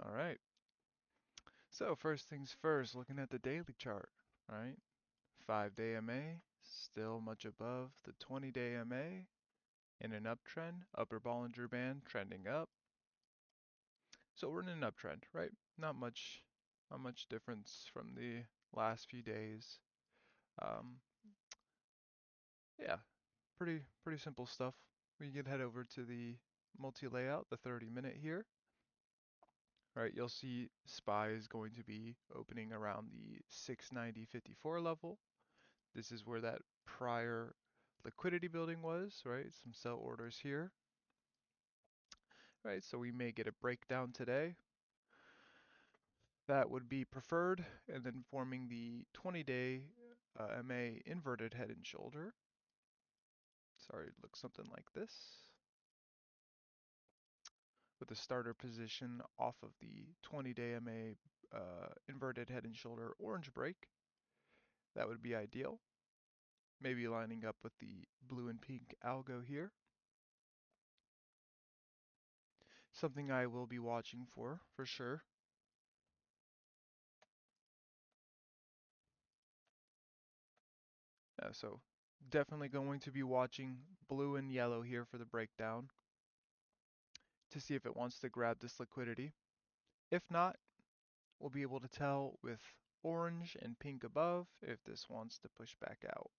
All right. So first things first, looking at the daily chart, right? 5-day MA still much above the 20-day MA in an uptrend, upper Bollinger Band trending up. So we're in an uptrend, right? Not much difference from the last few days. Um, yeah, pretty simple stuff. We can head over to the multi-layout, the 30-minute here. Right, you'll see SPY is going to be opening around the 690.54 level. This is where that prior liquidity building was, right? Some sell orders here, right? So we may get a breakdown today. That would be preferred, and then forming the 20-day MA inverted head and shoulder. Sorry, it looks something like this. With a starter position off of the 20-day MA inverted head and shoulder orange break. That would be ideal. Maybe lining up with the blue and pink algo here. Something I will be watching for sure. So definitely going to be watching blue and yellow here for the breakdown to see if it wants to grab this liquidity. If not, we'll be able to tell with orange and pink above if this wants to push back out.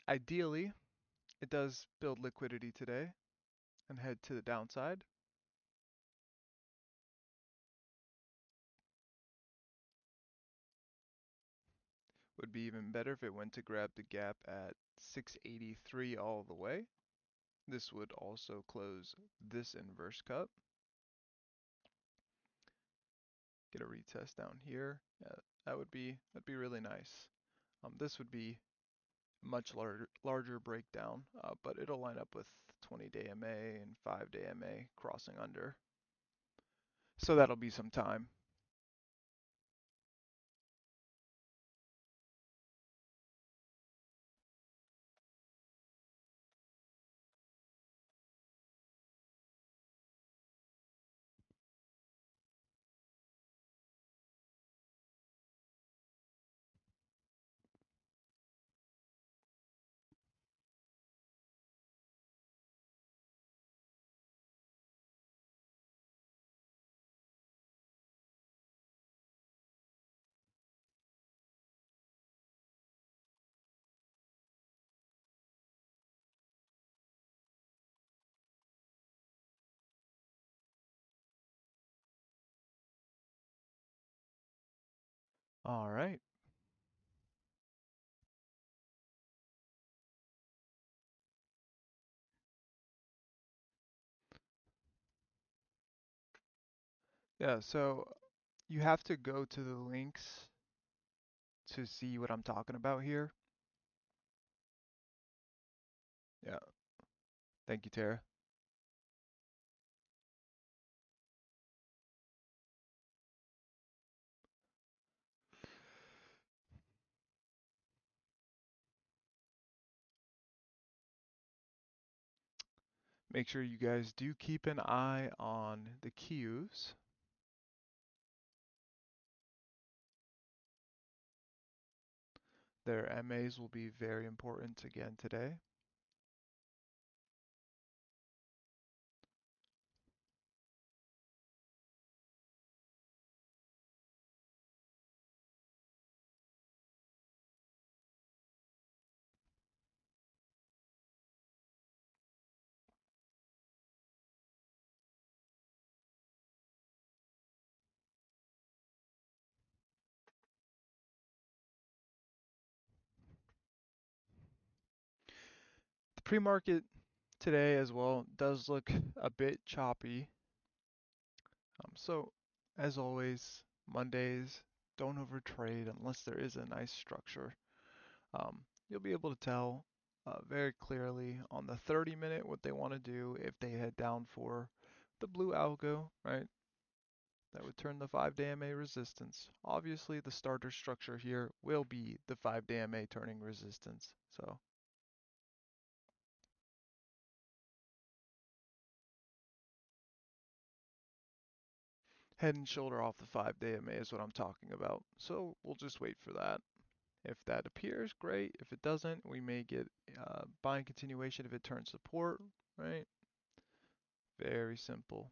Ideally, it does build liquidity today and head to the downside. Would be even better if it went to grab the gap at 683 all the way. This would also close this inverse cup. Get a retest down here. Yeah, that'd be really nice. This would be much larger breakdown, but it'll line up with 20-day MA and 5-day MA crossing under. So that'll be some time. All right. Yeah, so you have to go to the links to see what I'm talking about here. Yeah, thank you, Tara. Make sure you guys do keep an eye on the Qs. Their MAs will be very important again today. The pre-market today as well does look a bit choppy. So as always, Mondays, don't overtrade unless there is a nice structure. You'll be able to tell very clearly on the 30-minute what they want to do if they head down for the blue algo, right? That would turn the 5-day MA resistance. Obviously, the starter structure here will be the 5-day MA turning resistance. So Head and shoulder off the 5-day MA is what I'm talking about. So we'll just wait for that. If that appears, great. If it doesn't, we may get buying continuation if it turns support, right? Very simple.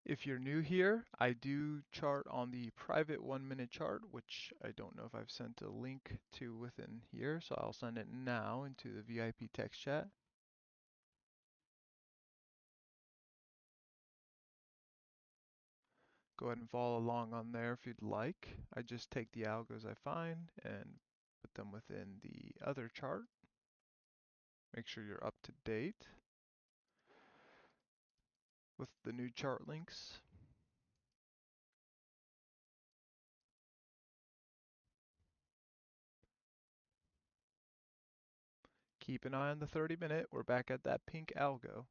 If you're new here, I do chart on the private 1 minute chart, which I don't know if I've sent a link to within here, so I'll send it now into the VIP text chat. Go ahead and follow along on there if you'd like. I just take the algos I find and put them within the other chart. Make sure you're up to date with the new chart links. Keep an eye on the 30-minute. We're back at that pink algo.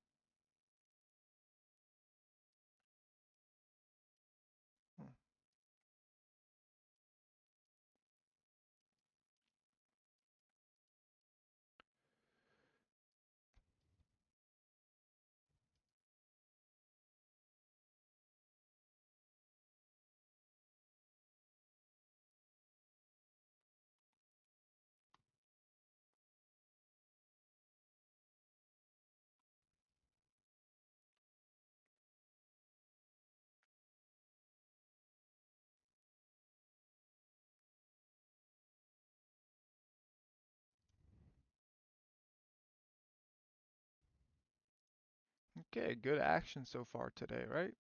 Okay, good action so far today, right?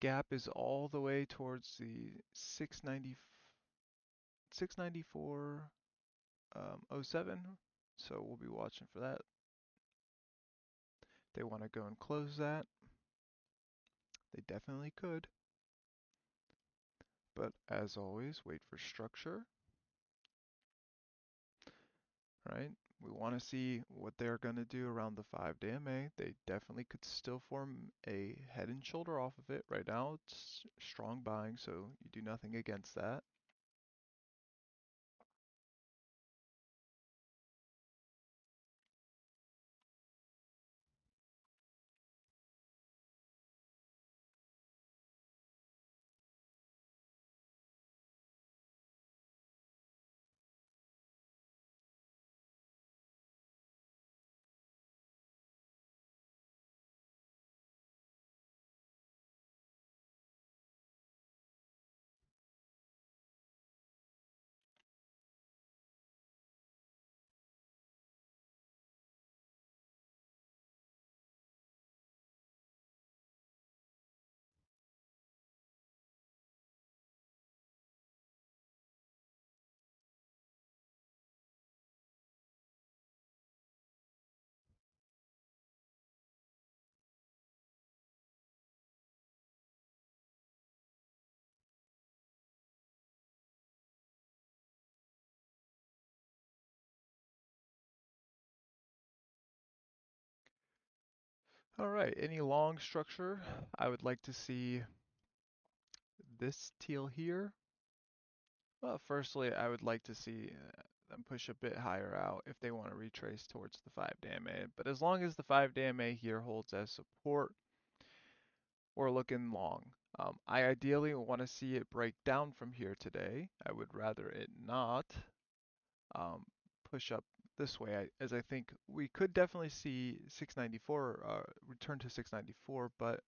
Gap is all the way towards the 694.07, so we'll be watching for that. They want to go and close that. They definitely could. But as always, wait for structure, right? We want to see what they're going to do around the 5-day MA. They definitely could still form a head and shoulder off of it. Right now, it's strong buying, so you do nothing against that. All right, any long structure, I would like to see this teal here. Well, firstly, I would like to see them push a bit higher out if they want to retrace towards the 5-day MA. But as long as the 5-day MA here holds as support, we're looking long. I ideally want to see it break down from here today. I would rather it not um, push up this way, as I think we could definitely see 694 return to 694, but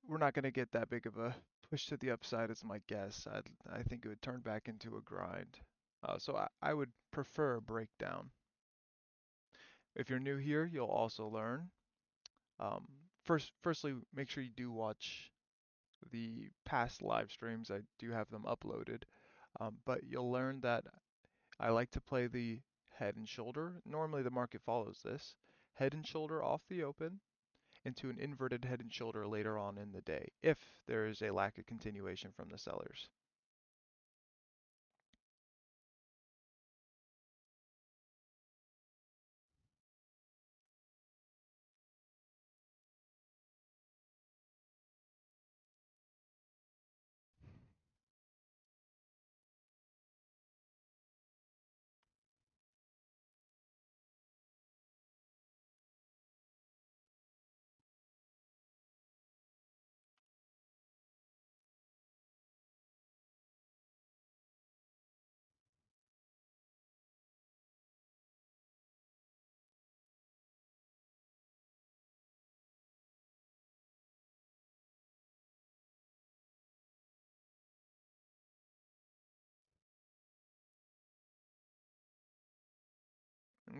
we're not going to get that big of a push to the upside is my guess. I think it would turn back into a grind. So I would prefer a breakdown. If you're new here, you'll also learn. Um, firstly, make sure you do watch the past live streams. I do have them uploaded. But you'll learn that I like to play the head and shoulder. Normally the market follows this. Head and shoulder off the open into an inverted head and shoulder later on in the day if there is a lack of continuation from the sellers.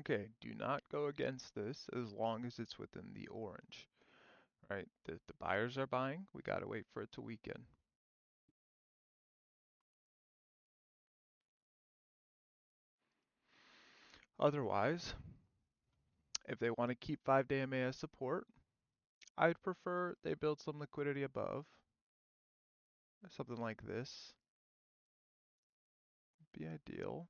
Okay, do not go against this as long as it's within the orange, right? The buyers are buying, we gotta wait for it to weaken. Otherwise, if they want to keep 5-day MA as support, I'd prefer they build some liquidity above, something like this. Be ideal.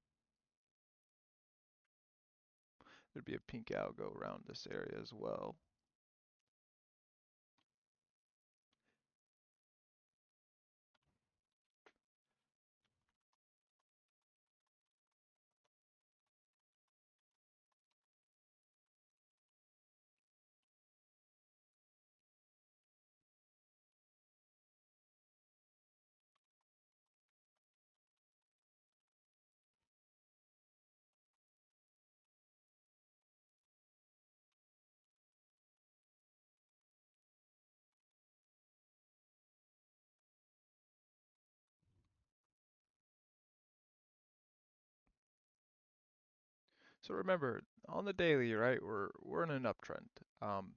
There'd be a pink algo around this area as well. So remember, on the daily, right, we're in an uptrend. Um,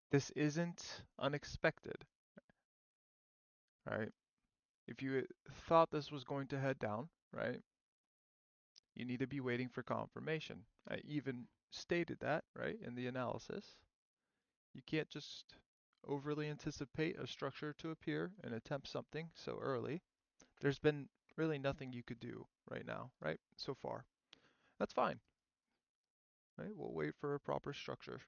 this isn't unexpected, right? If you thought this was going to head down, right, you need to be waiting for confirmation. I even stated that, right, in the analysis. You can't just overly anticipate a structure to appear and attempt something so early. There's been really nothing you could do right now, right, so far. That's fine, right? We'll wait for a proper structure.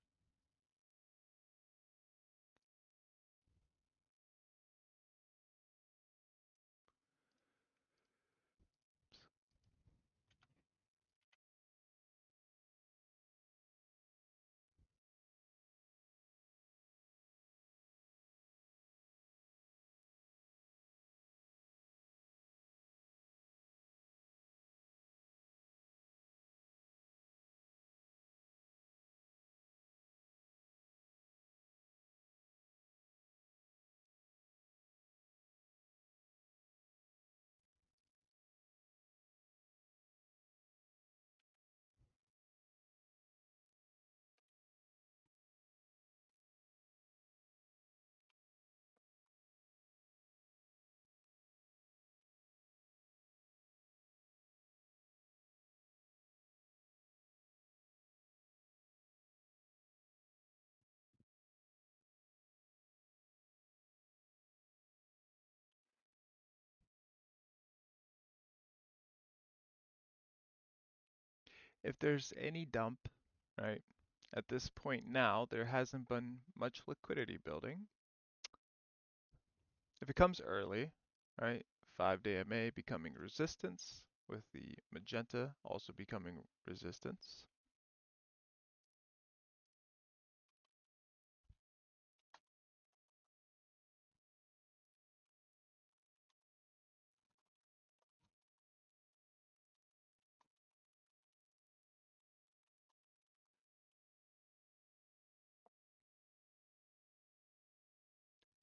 If there's any dump, right, at this point now, there hasn't been much liquidity building. If it comes early, right, 5-day MA becoming resistance with the magenta also becoming resistance.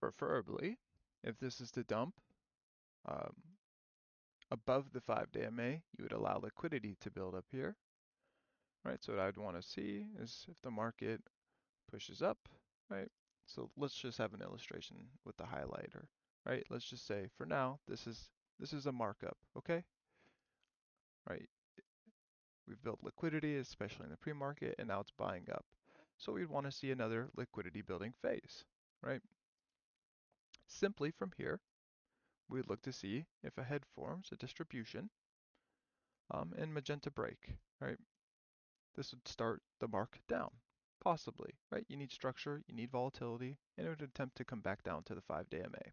Preferably, if this is the dump, um, above the 5-day MA, you would allow liquidity to build up here, right? So what I'd want to see is if the market pushes up, right? So let's just have an illustration with the highlighter, right? Let's just say for now, this is a markup, okay? Right? We've built liquidity, especially in the pre-market, and now it's buying up. So we'd want to see another liquidity building phase, right? Simply from here, we'd look to see if a head forms a distribution and magenta break, right? This would start the mark down, possibly, right? You need structure, you need volatility, and it would attempt to come back down to the 5-day MA,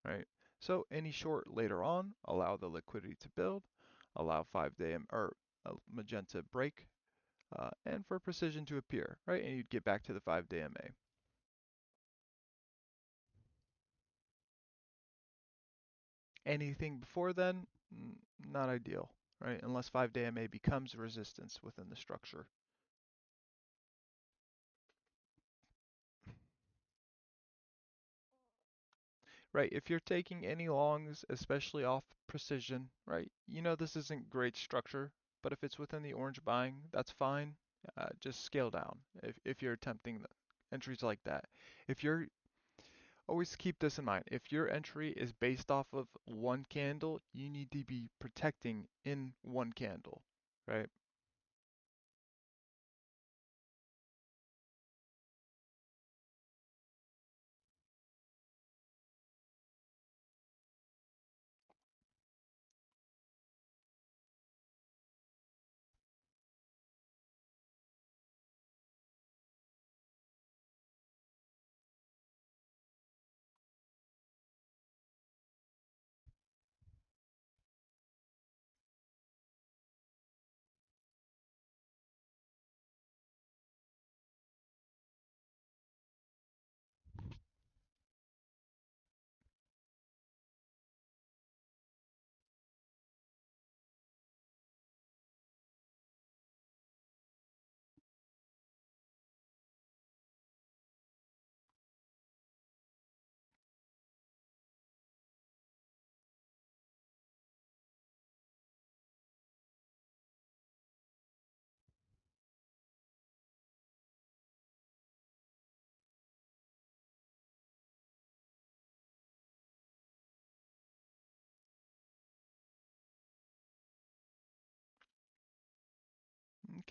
right? So any short later on, allow the liquidity to build, allow 5-day or magenta break, and for precision to appear, right? And you'd get back to the 5-day MA. Anything before then, not ideal, right? Unless 5-day MA becomes resistance within the structure. Right, if you're taking any longs, especially off precision, right, you know this isn't great structure, but if it's within the orange buying, that's fine. Just scale down if you're attempting entries like that. If you're, always keep this in mind, if your entry is based off of one candle, you need to be protecting in one candle, right?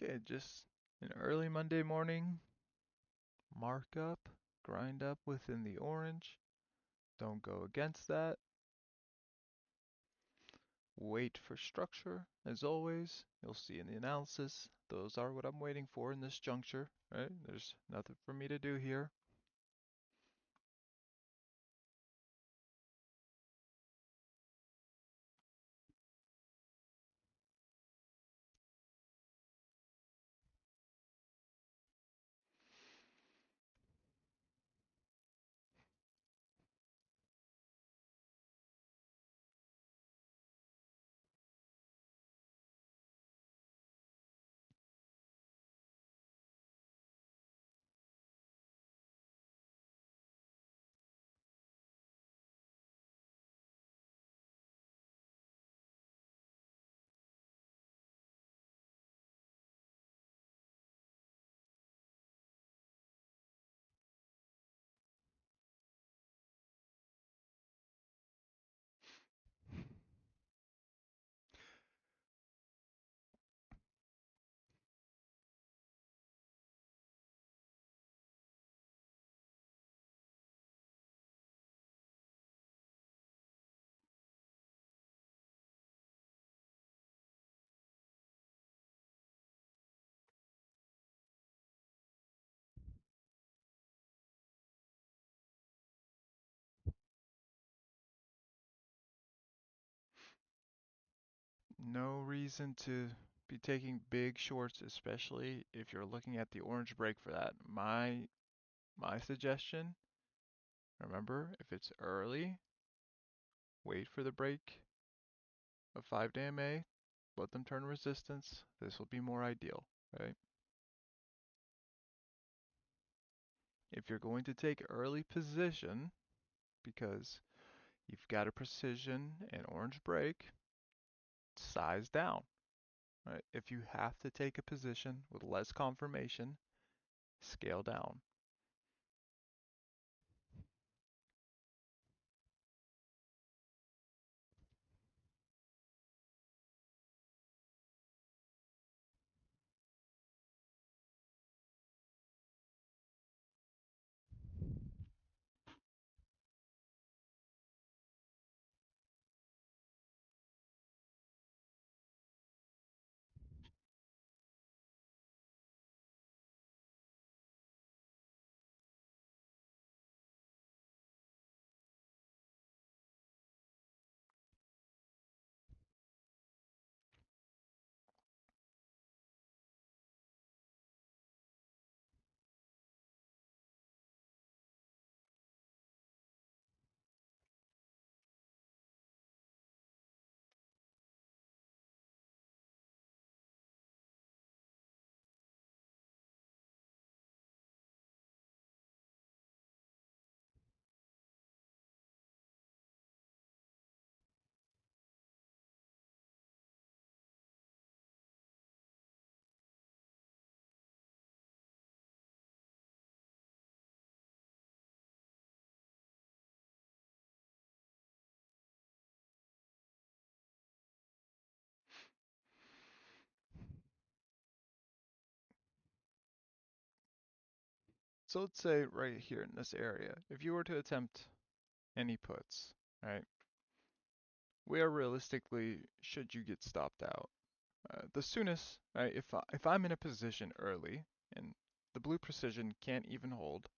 Okay, just an early Monday morning, mark up, grind up within the orange. Don't go against that. Wait for structure, as always. You'll see in the analysis, those are what I'm waiting for in this juncture, right? There's nothing for me to do here. No reason to be taking big shorts, especially if you're looking at the orange break for that. My suggestion, remember, if it's early, wait for the break of 5-day MA, let them turn resistance. This will be more ideal, right? If you're going to take early position because you've got a precision and orange break, size down, right? If you have to take a position with less confirmation, scale down. So let's say right here in this area, if you were to attempt any puts, right? Where realistically should you get stopped out? The soonest, right? If I'm in a position early and the blue precision can't even hold,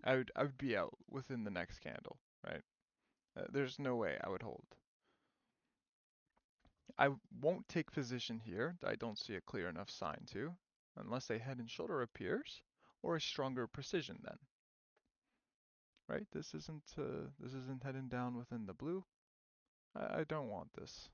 I would be out within the next candle, right? There's no way I would hold. I won't take position here. I don't see a clear enough sign to, unless a head and shoulder appears or a stronger precision then, right? This isn't heading down within the blue. I don't want this.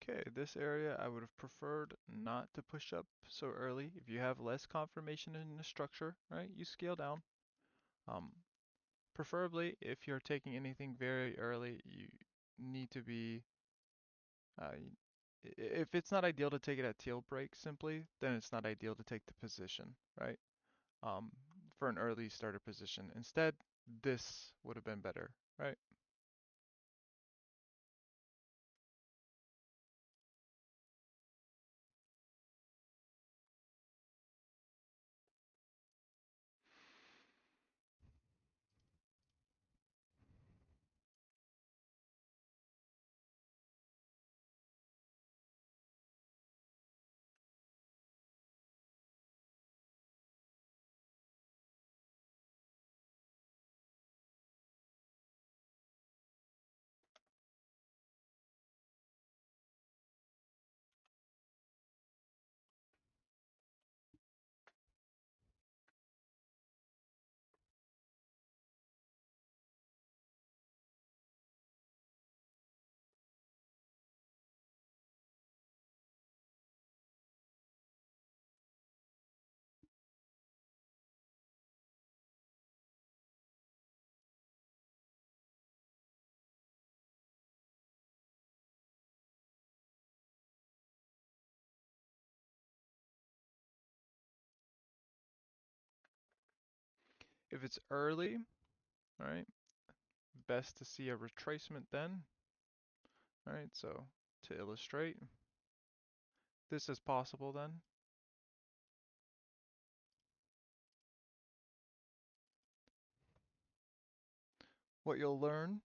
Okay, this area I would have preferred not to push up so early. If you have less confirmation in the structure, right, you scale down. Um, Preferably, if you're taking anything very early, you need to be, if it's not ideal to take it at teal break simply, then it's not ideal to take the position, right? Um, for an early starter position. Instead, this would have been better, right? If it's early, right, best to see a retracement then, right? So to illustrate, this is possible then. What you'll learn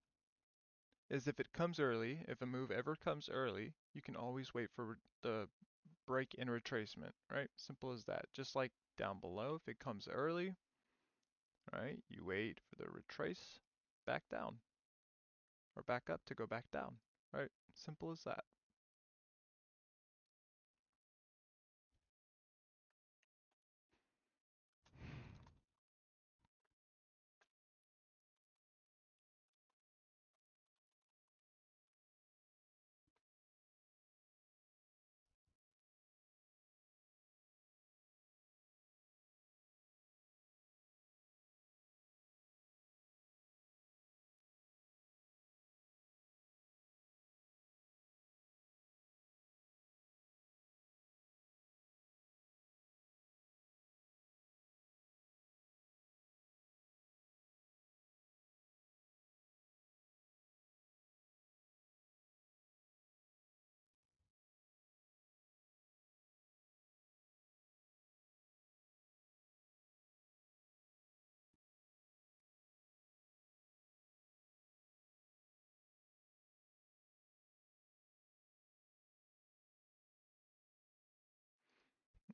is if it comes early, if a move ever comes early, you can always wait for the break in retracement, right? Simple as that. Just like down below, if it comes early, right, you wait for the retrace back down or back up to go back down, right? Simple as that.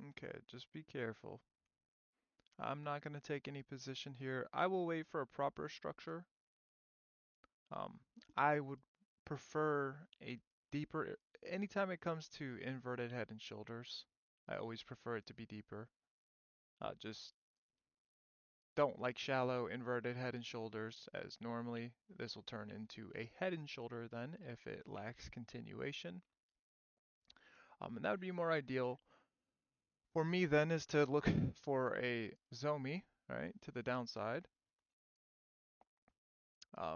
Okay, just be careful. I'm not going to take any position here. I will wait for a proper structure. Um, I would prefer a deeper, anytime it comes to inverted head and shoulders, I always prefer it to be deeper. Just don't like shallow inverted head and shoulders, as normally this will turn into a head and shoulder then if it lacks continuation. And that would be more ideal for me then is to look for a Zomi, right, to the downside.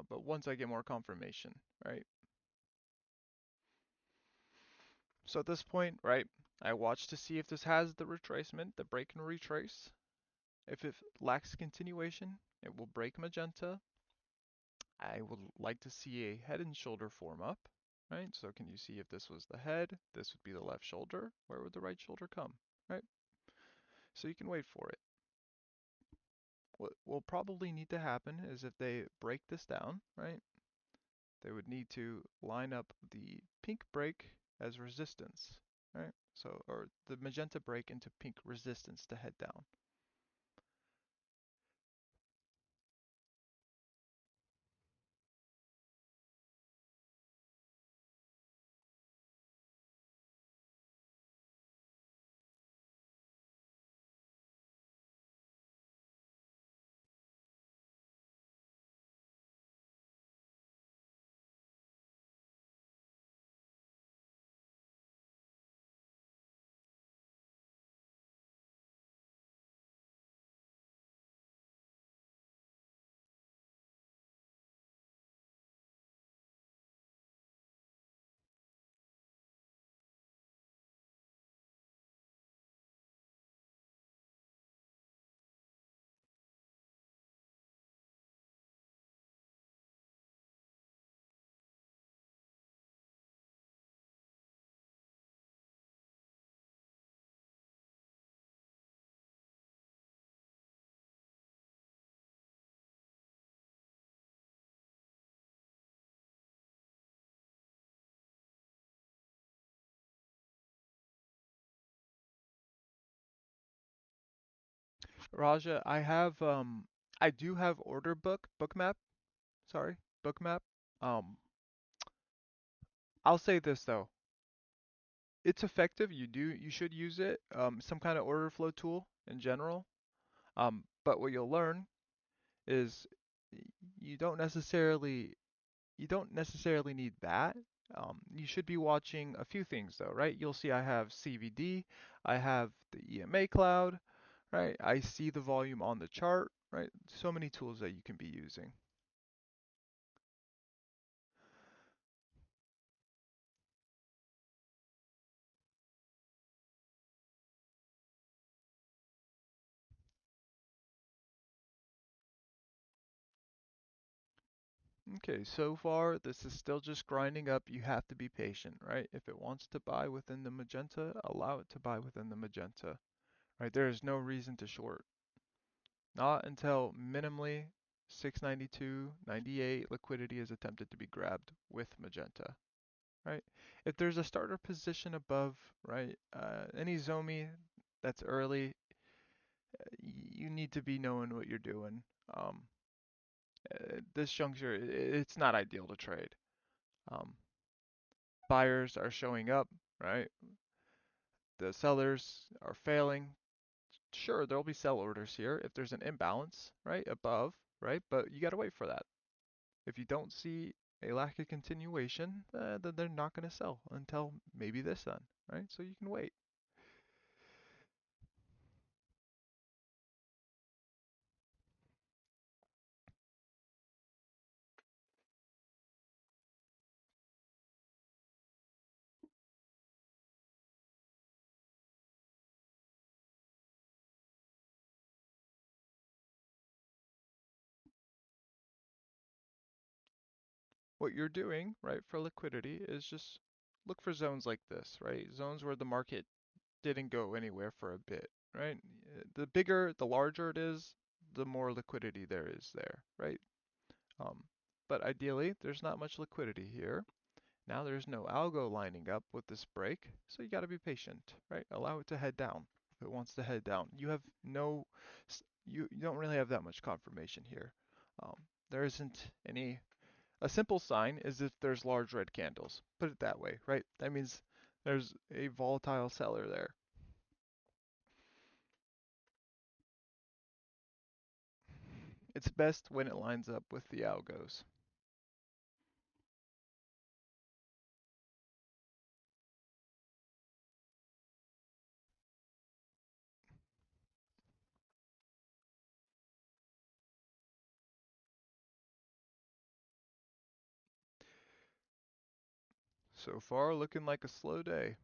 But once I get more confirmation, right? So at this point, right, I watch to see if this has the retracement, the break and retrace. If it lacks continuation, it will break magenta. I would like to see a head and shoulder form up, right? So can you see if this was the head, this would be the left shoulder, where would the right shoulder come, right? So you can wait for it. What will probably need to happen is if they break this down, right? They would need to line up the pink break as resistance, right? So, or the magenta break into pink resistance to head down. Raja, I do have order book, bookmap, sorry, bookmap. Um, I'll say this though, it's effective. You should use it. Some kind of order flow tool in general. But what you'll learn is y- you don't necessarily you don't necessarily need that. You should be watching a few things though, right? You'll see I have CVD, I have the EMA cloud, right? I see the volume on the chart, right? So many tools that you can be using. Okay, so far this is still just grinding up. You have to be patient, right? If it wants to buy within the magenta, allow it to buy within the magenta, right? There is no reason to short. Not until minimally 692.98 liquidity is attempted to be grabbed with magenta, right? If there's a starter position above, right, any Zomi that's early, you need to be knowing what you're doing. Um, this juncture, it's not ideal to trade. Um, Buyers are showing up, right? The sellers are failing. Sure, there'll be sell orders here if there's an imbalance, right, above, right? But you got to wait for that. If you don't see a lack of continuation, then they're not going to sell until maybe this then, right? So you can wait. What you're doing, right, for liquidity is just look for zones like this, right? Zones where the market didn't go anywhere for a bit, right? The bigger, the larger it is, the more liquidity there is there, right? Um, but ideally, there's not much liquidity here. Now there's no algo lining up with this break, so you got to be patient, right? Allow it to head down if it wants to head down. You have no, you don't really have that much confirmation here. Um, there isn't any. A simple sign is if there's large red candles. Put it that way, right? That means there's a volatile seller there. It's best when it lines up with the algos. So far, looking like a slow day.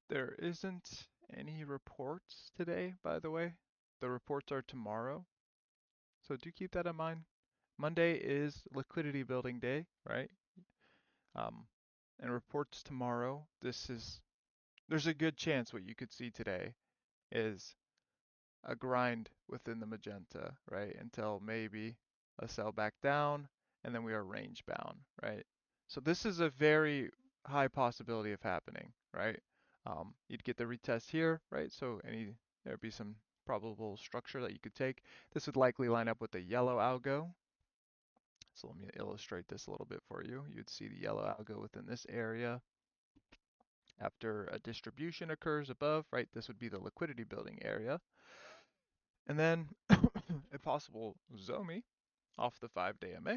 There isn't any reports today, by the way. The reports are tomorrow, so do keep that in mind. Monday is liquidity building day, right? Um, and reports tomorrow. There's a good chance what you could see today is a grind within the magenta, right? Until maybe a sell back down, and then we are range bound, right? So this is a very high possibility of happening, right? You'd get the retest here, right? So there'd be some probable structure that you could take. This would likely line up with the yellow algo. So let me illustrate this a little bit for you. You'd see the yellow algo within this area. After a distribution occurs above, right, this would be the liquidity building area. And then a possible Zomi off the 5-day MA,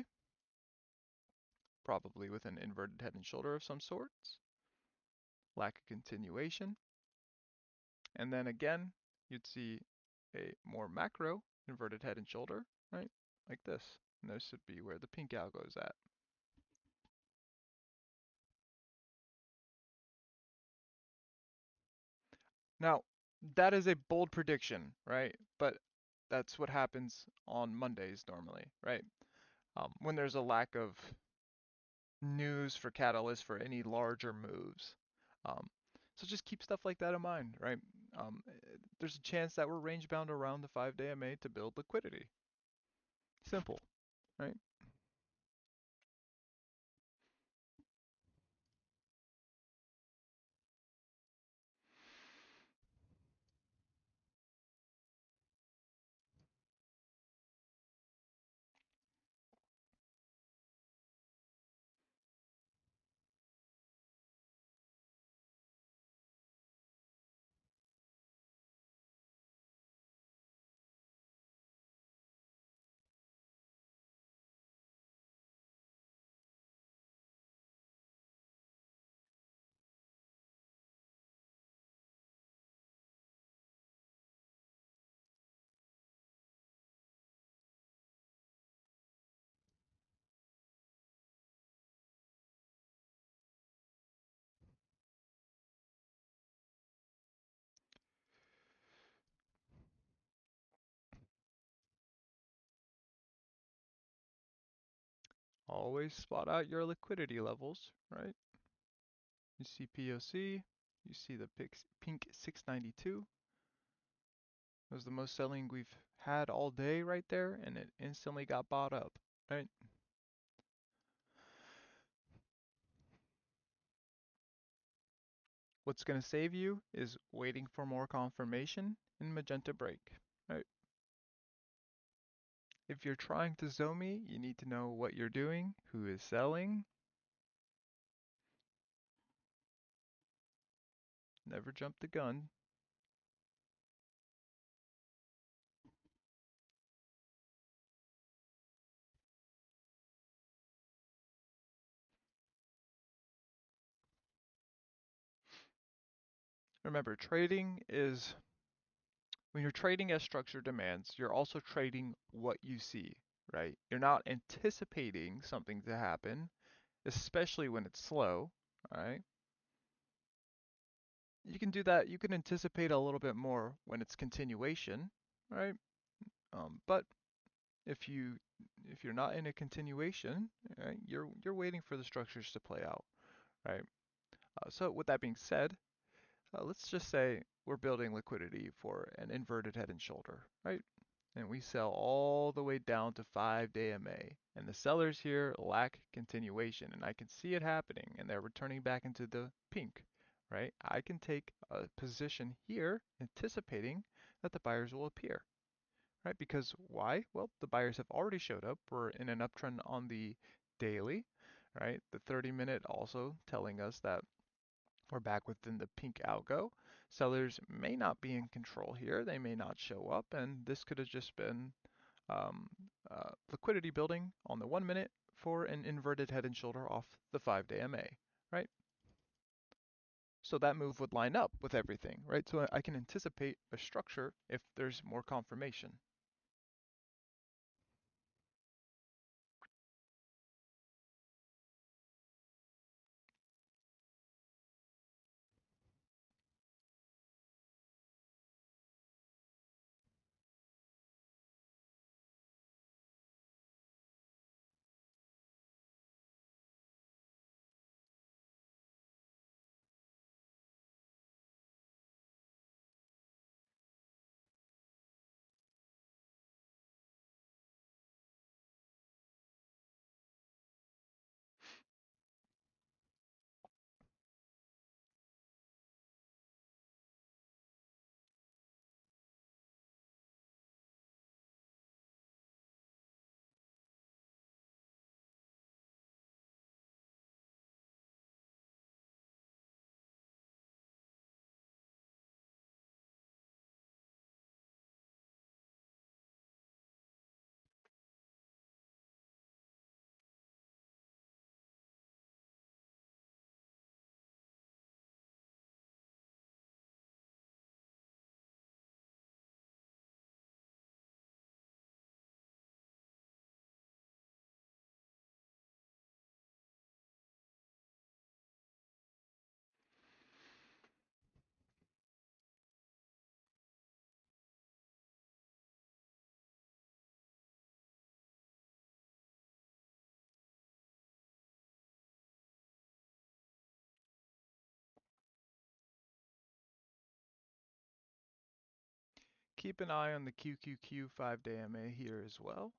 probably with an inverted head and shoulder of some sorts, lack of continuation. And then again, you'd see a more macro inverted head and shoulder, right, like this. And this would be where the pink algo is at. Now, that is a bold prediction, right? But that's what happens on Mondays normally, right? When there's a lack of news for catalysts for any larger moves. Um, so just keep stuff like that in mind, right? There's a chance that we're range bound around the 5-day MA to build liquidity. Simple, right? Always spot out your liquidity levels, right? You see POC, you see the pink 692. It was the most selling we've had all day right there, and it instantly got bought up, right? What's going to save you is waiting for more confirmation in magenta break, right? If you're trying to Zomi, you need to know what you're doing, who is selling. Never jump the gun. Remember, trading is when you're trading as structured demands, you're also trading what you see, right? You're not anticipating something to happen, especially when it's slow, right? You can do that. You can anticipate a little bit more when it's continuation, right? But if you if you're not in a continuation, right, you're waiting for the structures to play out, right? So with that being said, let's just say we're building liquidity for an inverted head and shoulder, right? And we sell all the way down to 5-day MA. And the sellers here lack continuation, and I can see it happening, and they're returning back into the pink, right? I can take a position here, anticipating that the buyers will appear, right? Because why? Well, the buyers have already showed up. We're in an uptrend on the daily, right? The 30-minute also telling us that we're back within the pink algo. Sellers may not be in control here. They may not show up, and this could have just been um, liquidity building on the 1 minute for an inverted head and shoulder off the 5-day MA, right? So that move would line up with everything, right? So I can anticipate a structure if there's more confirmation. Keep an eye on the QQQ 5-day MA here as well.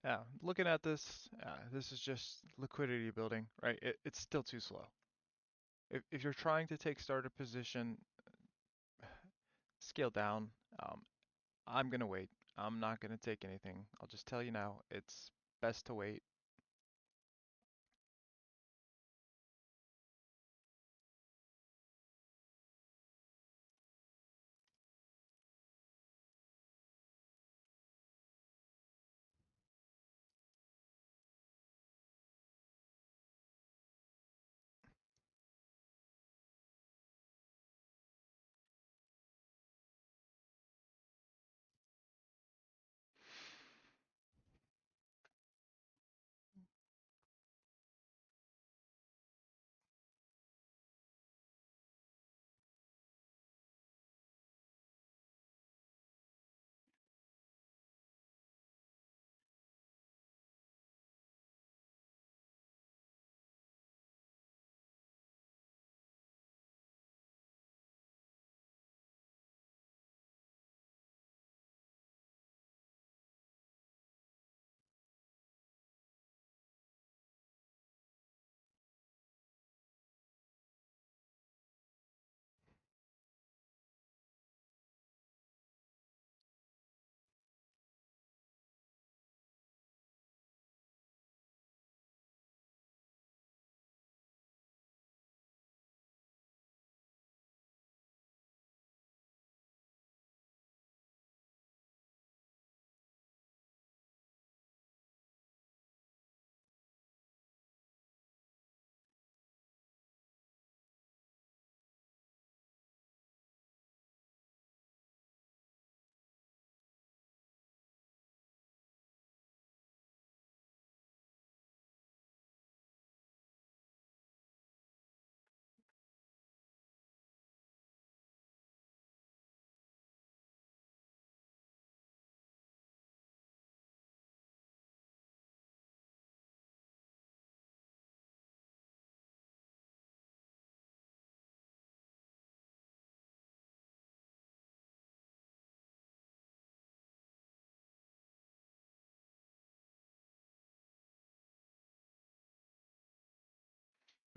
Yeah, looking at this, this is just liquidity building, right? It's still too slow. If you're trying to take starter position, scale down. I'm gonna wait. I'm not gonna take anything. I'll just tell you now, it's best to wait.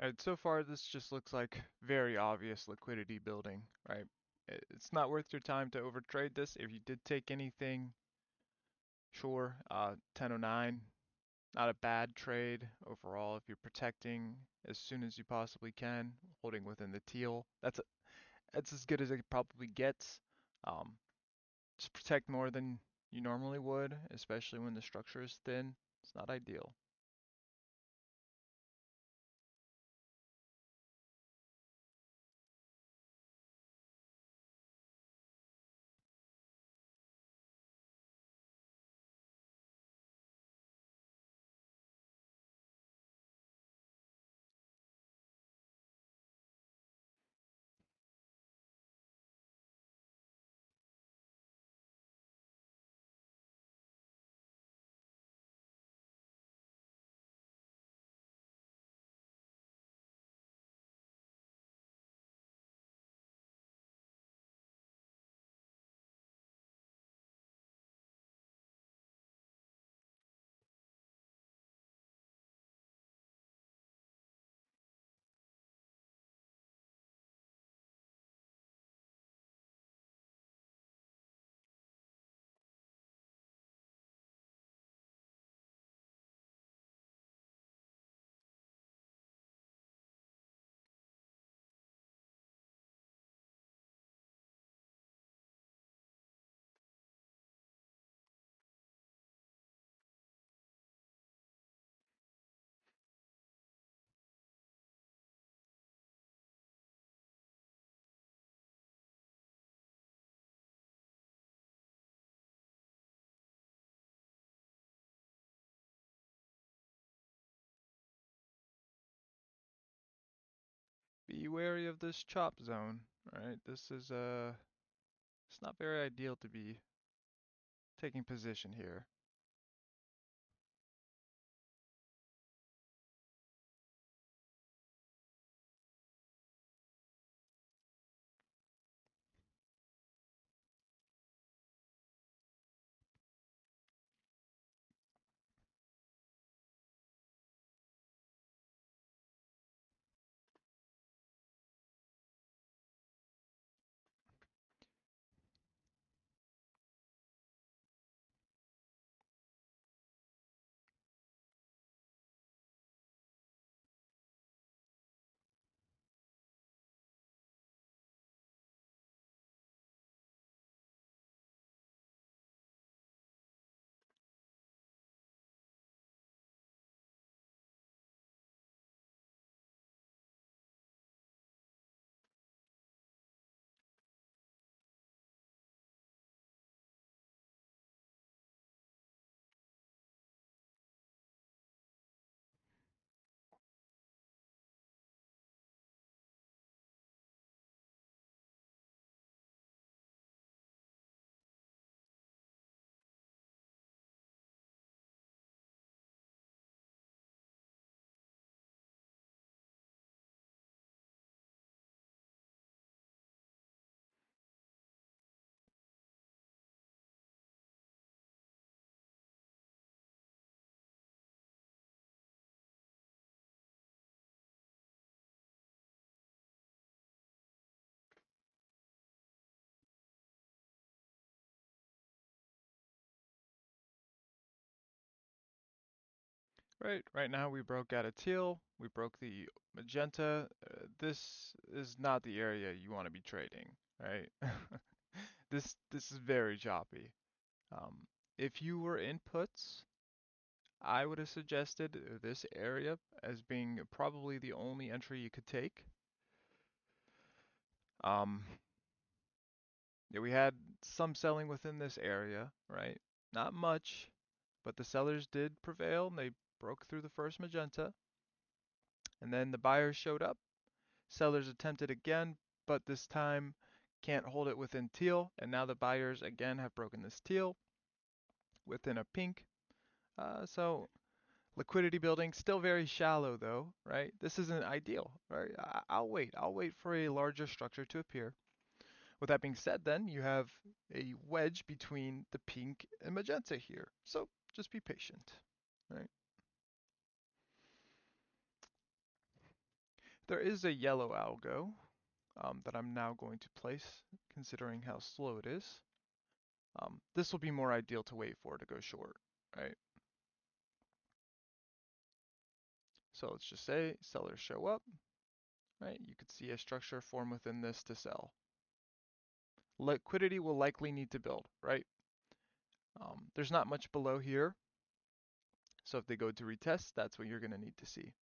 Alright, so far this just looks like very obvious liquidity building, right? It's not worth your time to overtrade this. If you did take anything, sure, 1009, not a bad trade overall if you're protecting as soon as you possibly can, holding within the teal. That's as good as it probably gets. Um, just protect more than you normally would, especially when the structure is thin. It's not ideal. be wary of this chop zone, right? This is it's not very ideal to be taking position here. Right now we broke out of teal, we broke the magenta. This is not the area you want to be trading, right? This is very choppy. Um, if you were in puts, I would have suggested this area as being probably the only entry you could take. Um, yeah, we had some selling within this area, right? Not much, but the sellers did prevail and they broke through the first magenta. And then the buyers showed up. Sellers attempted again, but this time can't hold it within teal. And now the buyers again have broken this teal within a pink. So liquidity building still very shallow though, right? This isn't ideal, right? I'll wait. I'll wait for a larger structure to appear. With that being said, then you have a wedge between the pink and magenta here. So just be patient, right? There is a yellow algo that I'm now going to place, considering how slow it is. This will be more ideal to wait for to go short, right? So let's just say sellers show up, right? You could see a structure form within this to sell. Liquidity will likely need to build, right? There's not much below here. So if they go to retest, that's what you're going to need to see.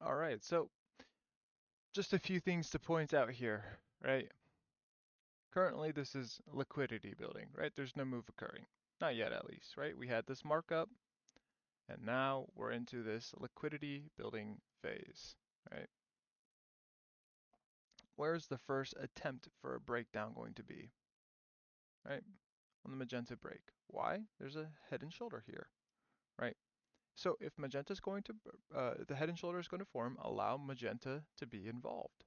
All right, so just a few things to point out here, right? Currently, this is liquidity building, right? There's no move occurring. Not yet, at least, right? We had this markup, and now we're into this liquidity building phase, right? Where's the first attempt for a breakdown going to be, right? On the magenta break. Why? There's a head and shoulder here, right? So if magenta is going to, the head and shoulder is going to form, allow magenta to be involved.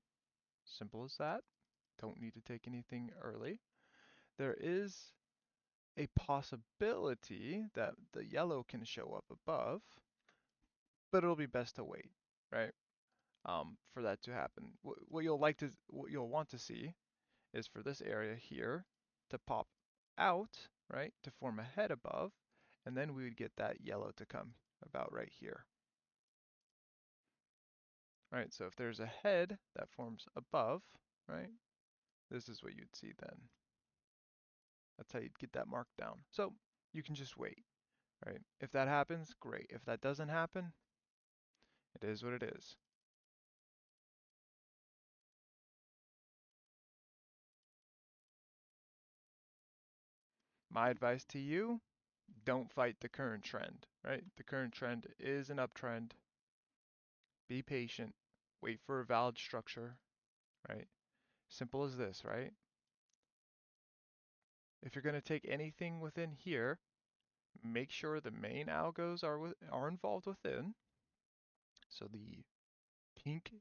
Simple as that. Don't need to take anything early. There is a possibility that the yellow can show up above, but it'll be best to wait, right? For that to happen. What you'll want to see is for this area here to pop out, right, to form a head above, and then we would get that yellow to come about right here. Right, so if there's a head that forms above, right, this is what you'd see then. That's how you'd get that mark down. So you can just wait, right? If that happens, great. If that doesn't happen, it is what it is. My advice to you, don't fight the current trend, right? The current trend is an uptrend. Be patient, wait for a valid structure, right? Simple as this, right? If you're going to take anything within here, make sure the main algos are involved within. So the pink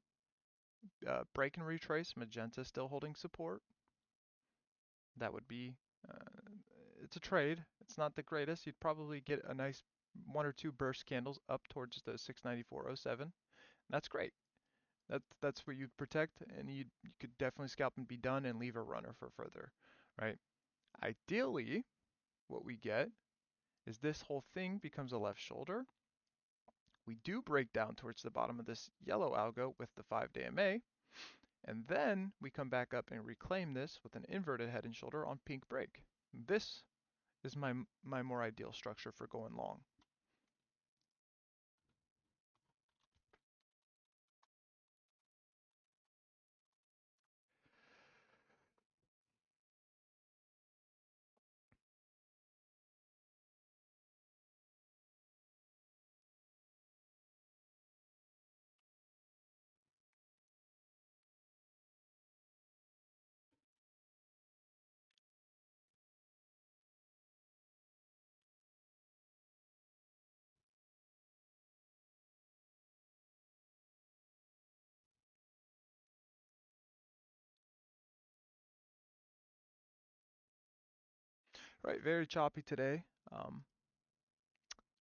break and retrace, magenta still holding support. That would be, it's a trade. It's not the greatest. You'd probably get a nice one or two burst candles up towards the 694.07. That's great. That's what you'd protect, and you could definitely scalp and be done and leave a runner for further, right? Ideally, what we get is this whole thing becomes a left shoulder. We do break down towards the bottom of this yellow algo with the 5-day MA, and then we come back up and reclaim this with an inverted head and shoulder on pink break. This is my more ideal structure for going long. Right, very choppy today.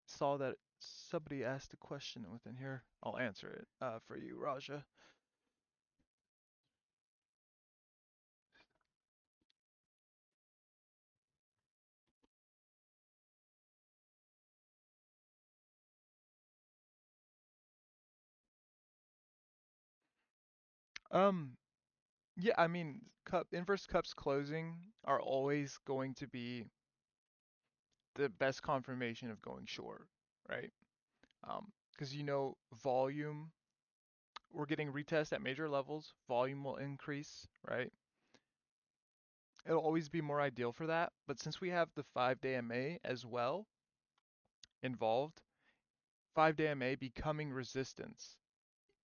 Saw that somebody asked a question within here. I'll answer it for you, Raja. Um, yeah, I mean, inverse cups closing are always going to be the best confirmation of going short, right? Because volume, we're getting retest at major levels, volume will increase, right? It'll always be more ideal for that, but since we have the 5-day MA as well involved, 5-day MA becoming resistance.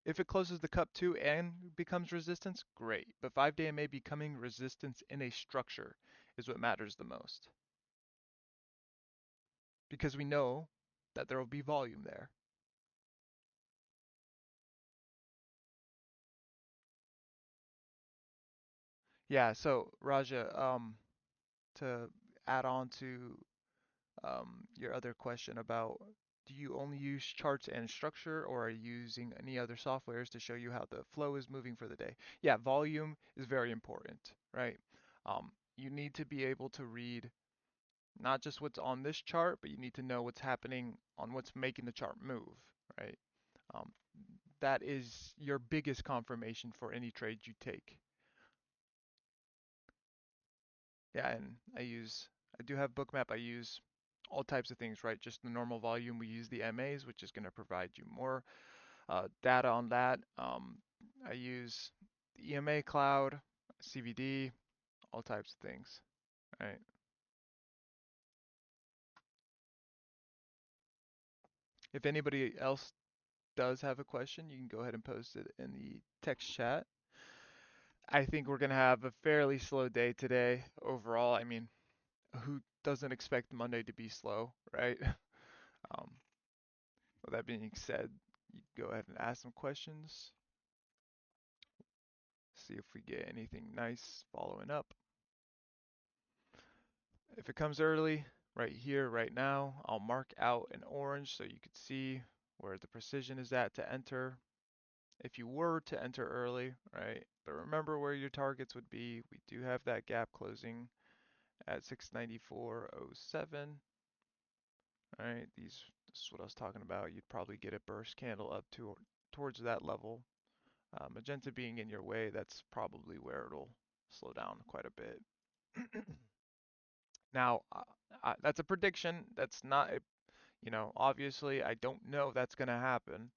If it closes the cup too and becomes resistance, great. But 5-day MA becoming resistance in a structure is what matters the most. Because we know that there will be volume there. Yeah, so Raja, to add on to your other question about do you only use charts and structure or are you using any other softwares to show you how the flow is moving for the day? Yeah, volume is very important, right? You need to be able to read not just what's on this chart, but you need to know what's happening on what's making the chart move, right? Um, that is your biggest confirmation for any trade you take. Yeah, and I do have Bookmap. I use all types of things, right? Just the normal volume. We use the MAs, which is going to provide you more data on that. I use the EMA cloud, CVD, all types of things, right? If anybody else does have a question, you can go ahead and post it in the text chat. I think we're going to have a fairly slow day today overall. I mean, who doesn't expect Monday to be slow, right? Um, with that being said, you go ahead and ask some questions. See if we get anything nice following up. If it comes early, right here, right now, I'll mark out in orange so you could see where the precision is at to enter. If you were to enter early, right? But remember where your targets would be. We do have that gap closing at 694.07. All right, this is what I was talking about. You'd probably get a burst candle up to towards that level. Magenta being in your way, that's probably where it'll slow down quite a bit. Now, that's a prediction. That's not, obviously I don't know that's going to happen.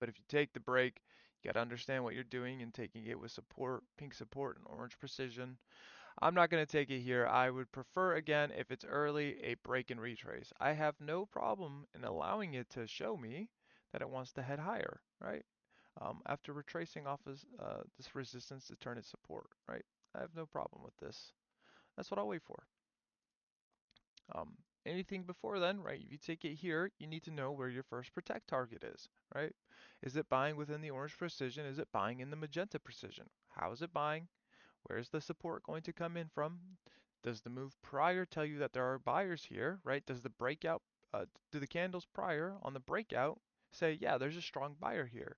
But if you take the break, you got to understand what you're doing and taking it with support, pink support and orange precision. I'm not going to take it here. I would prefer, again, if it's early, a break and retrace. I have no problem in allowing it to show me that it wants to head higher, right? After retracing off this resistance to turn its support, right? I have no problem with this. That's what I'll wait for. Um, Anything before then, right? If you take it here, you need to know where your first protect target is, right? Is it buying within the orange precision? Is it buying in the magenta precision? How is it buying? Where's the support going to come in from? Does the move prior tell you that there are buyers here, right? Does the breakout, do the candles prior on the breakout say, yeah, there's a strong buyer here,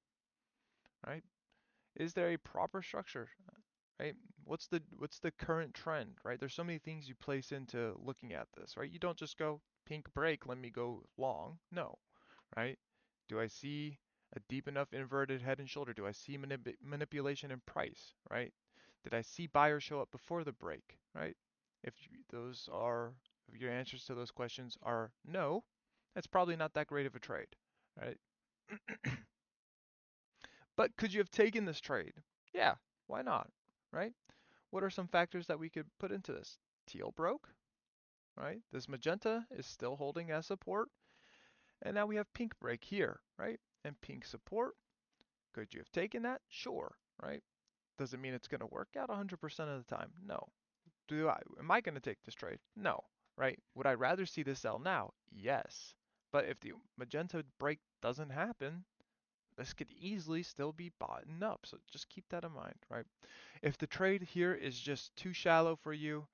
right? Is there a proper structure, right? What's the current trend, right? There's so many things you place into looking at this, right? You don't just go pink break, let me go long. No, right? Do I see a deep enough inverted head and shoulder? Do I see manipulation in price, right? Did I see buyers show up before the break, right? If those are, if your answers to those questions are no, that's probably not that great of a trade, right? But could you have taken this trade? Yeah, why not, right? What are some factors that we could put into this? Teal broke, right? This magenta is still holding as support. And now we have pink break here, right? And pink support. Could you have taken that? Sure, right? Does it mean it's going to work out 100% of the time? No. Am I going to take this trade? No, right? Would I rather see this sell now? Yes. But if the magenta break doesn't happen, this could easily still be bought up. So just keep that in mind, right? If the trade here is just too shallow for you,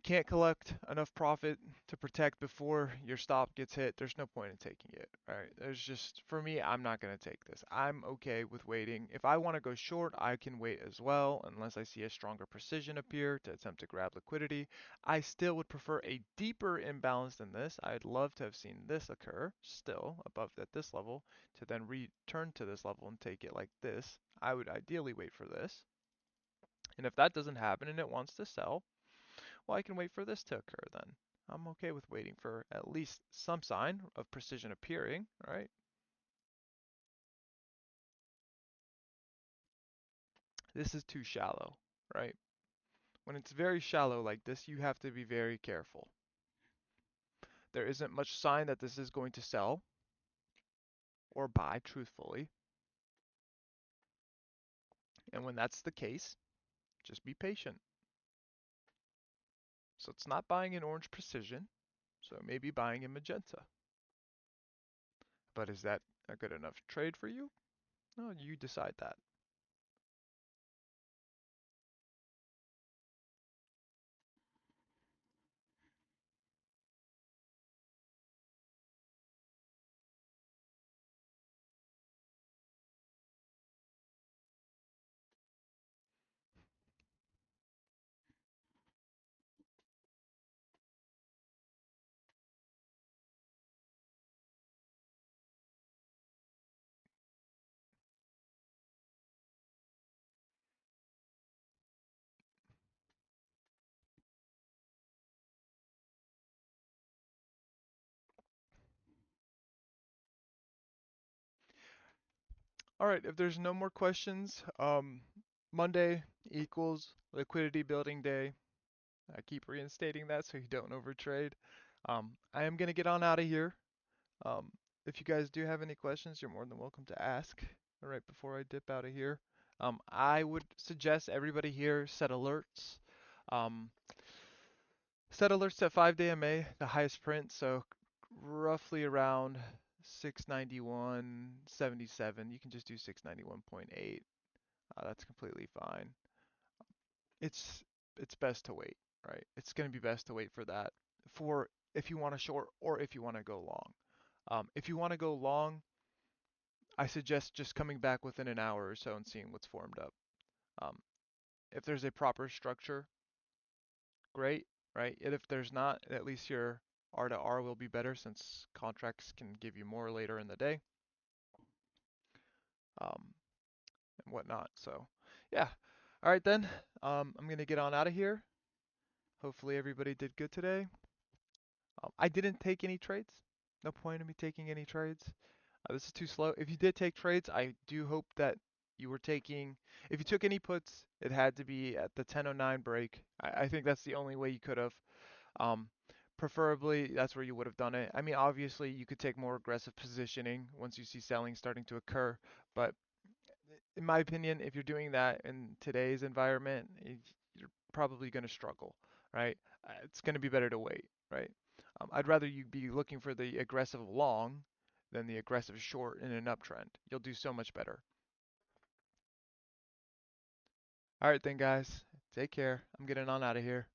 can't collect enough profit to protect before your stop gets hit, there's no point in taking it. All right. There's just, for me, I'm not going to take this. I'm okay with waiting. If I want to go short, I can wait as well, unless I see a stronger precision appear to attempt to grab liquidity. I still would prefer a deeper imbalance than this. I'd love to have seen this occur still above at this level to then return to this level and take it like this. I would ideally wait for this. And if that doesn't happen and it wants to sell, well, I can wait for this to occur then. I'm okay with waiting for at least some sign of precision appearing, right? This is too shallow, right? When it's very shallow like this, you have to be very careful. There isn't much sign that this is going to sell or buy truthfully. And when that's the case, just be patient. So it's not buying in orange precision, so it may be buying in magenta. But is that a good enough trade for you? No, you decide that. All right, if there's no more questions, Monday equals liquidity building day. I keep reinstating that so you don't overtrade. I am gonna get on out of here. Um, if you guys do have any questions, you're more than welcome to ask right before I dip out of here. I would suggest everybody here set alerts. Um, Set alerts at 5-day MA, the highest print, so roughly around 691.77. You can just do 691.8. That's completely fine. It's it's best to wait, right? It's going to be best to wait for that for if you want to short or if you want to go long. If you want to go long, I suggest just coming back within an hour or so and seeing what's formed up. Um, if there's a proper structure, great, right? And if there's not, at least your R to R will be better since contracts can give you more later in the day, um, and whatnot. So, yeah. All right then. I'm gonna get on out of here. Hopefully everybody did good today. I didn't take any trades. No point in me taking any trades. This is too slow. If you did take trades, I do hope that you were taking. If you took any puts, it had to be at the 10:09 break. I think that's the only way you could have. Um, Preferably, that's where you would have done it. I mean, obviously, you could take more aggressive positioning once you see selling starting to occur. But in my opinion, if you're doing that in today's environment, you're probably going to struggle, right? It's going to be better to wait, right? I'd rather you be looking for the aggressive long than the aggressive short in an uptrend. You'll do so much better. All right, then, guys. Take care. I'm getting on out of here.